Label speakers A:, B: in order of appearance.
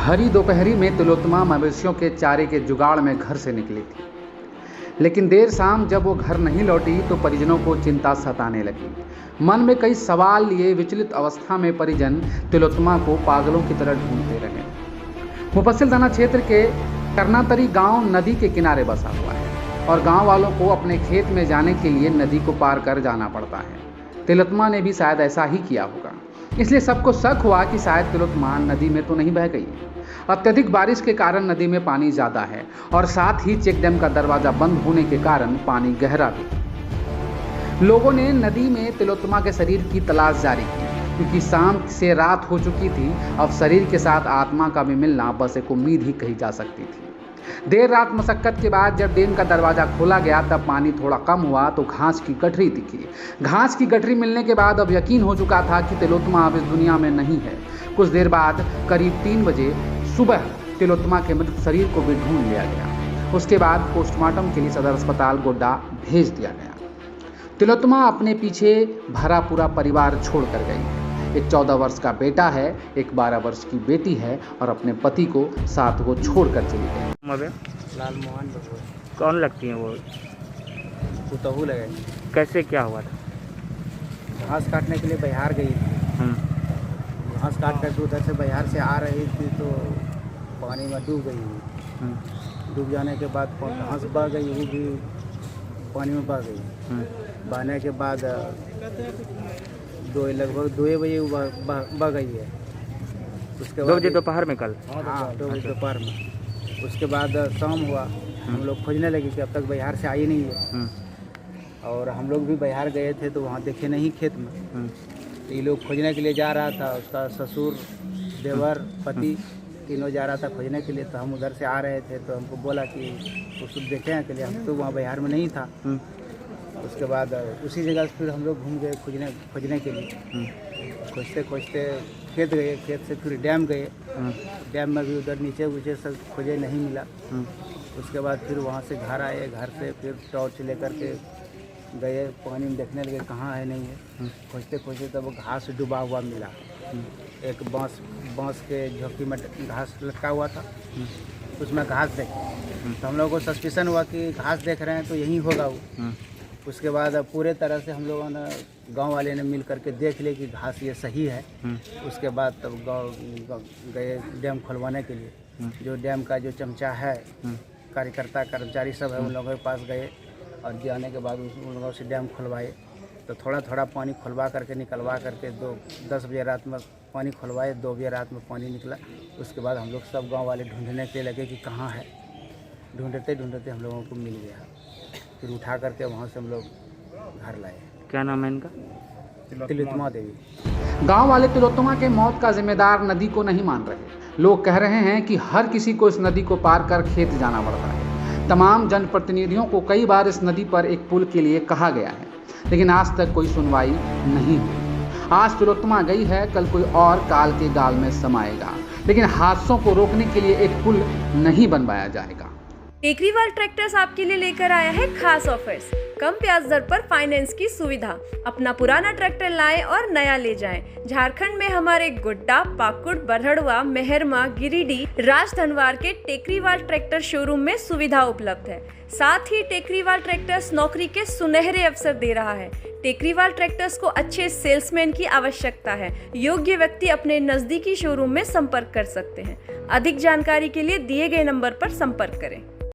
A: भरी दोपहरी में तिलोत्तमा मवेशियों के चारे के जुगाड़ में घर से निकली थी, लेकिन देर शाम जब वो घर नहीं लौटी तो परिजनों को चिंता सताने लगी। मन में कई सवाल लिए विचलित अवस्था में परिजन तिलोत्तमा को पागलों की तरह ढूंढते रहे। मुफस्सिल थाना क्षेत्र के करनातरी गांव नदी के किनारे बसा हुआ है और गांव वालों को अपने खेत में जाने के लिए नदी को पार कर जाना पड़ता है। तिलोत्तमा ने भी शायद ऐसा ही किया होगा, इसलिए सबको शक हुआ कि शायद तिलोत्तमा नदी में तो नहीं बह गई। अत्यधिक बारिश के कारण नदी में पानी ज़्यादा है और साथ ही चेक डैम का दरवाज़ा बंद होने के कारण पानी गहरा भी। लोगों ने नदी में तिलोत्तमा के शरीर की तलाश जारी की, क्योंकि शाम से रात हो चुकी थी। अब शरीर के साथ आत्मा का भी मिलना बस एक उम्मीद ही कही जा सकती थी। देर रात मशक्कत के बाद जब डैम का दरवाज़ा खोला गया तब पानी थोड़ा कम हुआ तो घास की गठरी दिखी। घास की गठरी मिलने के बाद अब यकीन हो चुका था कि तिलोत्तमा अब इस दुनिया में नहीं है। कुछ देर बाद करीब 3 बजे सुबह तिलोत्तमा के मृत शरीर को भी ढूंढ लिया गया। उसके बाद पोस्टमार्टम के लिए सदर अस्पताल गोड्डा भेज दिया गया। तिलोत्तमा अपने पीछे भरा पूरा परिवार छोड़ कर गई है। एक 14 वर्ष का बेटा है, एक 12 वर्ष की बेटी है और अपने पति को साथ वो छोड़ कर चली गई।
B: लाल मोहन
C: कौन लगती हैं वो?
B: पुतहू लगे।
C: कैसे क्या हुआ था?
B: घास काटने के लिए बिहार गई थी। घास काट कर उधर से बिहार से आ रही थी तो पानी में डूब गई हुई। डूब जाने के बाद घास बह गई, वो भी पानी में बह गई। बहने के बाद लगभग 2 बजे बह गई है। उसके बाद
C: 2 बजे दोपहर में कल?
B: हाँ, 2 बजे दोपहर में। उसके बाद शाम हुआ, हम लोग खोजने लगे कि अब तक बिहार से आई नहीं है। और हम लोग भी बिहार गए थे तो वहाँ देखे नहीं खेत में। तो ये लोग खोजने के लिए जा रहा था, उसका ससुर, देवर, पति तीनों जा रहा था खोजने के लिए। तो हम उधर से आ रहे थे तो हमको बोला कि उसको देखें के लिए। हम तो वहाँ बिहार में नहीं था। उसके बाद उसी जगह से फिर हम लोग घूम गए खोजने के लिए। खोजते खोजते खेत गए, खेत से फिर डैम गए। डैम में भी उधर नीचे सब खोजे, नहीं मिला। उसके बाद फिर वहाँ से घर आए, घर से फिर टॉर्च लेकर के गए, पानी में देखने लगे कहाँ है नहीं है। खोजते खोजते तब वो घास डूबा हुआ मिला। एक बांस के झोंकी में घास लटका हुआ था, उसमें घास देखे तो हम लोगों को सस्पिशन हुआ कि घास देख रहे हैं तो यही होगा वो। उसके बाद पूरे तरह से हम लोगों ने, गांव वाले ने मिल करके देख लिया कि घास ये सही है। उसके बाद तब गाँव गए डैम खुलवाने के लिए। जो डैम का जो चमचा है, कार्यकर्ता कर्मचारी सब है, उन लोगों के पास गए और जाने के बाद उन लोगों से डैम खुलवाए। तो थोड़ा थोड़ा पानी खुलवा करके निकलवा करके 10 बजे रात में पानी खुलवाए, 2 बजे रात में पानी निकला। उसके बाद हम लोग सब गाँव वाले ढूंढने के लगे कि कहाँ है। ढूंढते ढूंढते हम लोगों को मिल गया। फिर उठा करके वहाँ से हम लोग घर लाए।
C: क्या नाम है इनका?
B: तिलोत्तमा देवी।
A: गांव वाले तिलोत्तमा के मौत का जिम्मेदार नदी को नहीं मान रहे। लोग कह रहे हैं कि हर किसी को इस नदी को पार कर खेत जाना पड़ता है। तमाम जनप्रतिनिधियों को कई बार इस नदी पर एक पुल के लिए कहा गया है, लेकिन आज तक कोई सुनवाई नहीं हुई। आज तिलोत्तमा गई है, कल कोई और काल के गाल में समाएगा, लेकिन हादसों को रोकने के लिए एक पुल नहीं बनवाया जाएगा।
D: टेकरीवाल ट्रैक्टर्स आपके लिए लेकर आया है खास ऑफर्स। कम ब्याज दर पर फाइनेंस की सुविधा। अपना पुराना ट्रैक्टर लाएं और नया ले जाएं। झारखंड में हमारे गोड्डा, पाकुड़, बरहड़वा, मेहरमा, गिरिडीह, राजधनवार के टेकरीवाल ट्रैक्टर शोरूम में सुविधा उपलब्ध है। साथ ही टेकरीवाल ट्रैक्टर्स नौकरी के सुनहरे अवसर दे रहा है। टेकरीवाल ट्रैक्टर्स को अच्छे सेल्समैन की आवश्यकता है। योग्य व्यक्ति अपने नजदीकी शोरूम में संपर्क कर सकते हैं। अधिक जानकारी के लिए दिए गए नंबर पर संपर्क करें।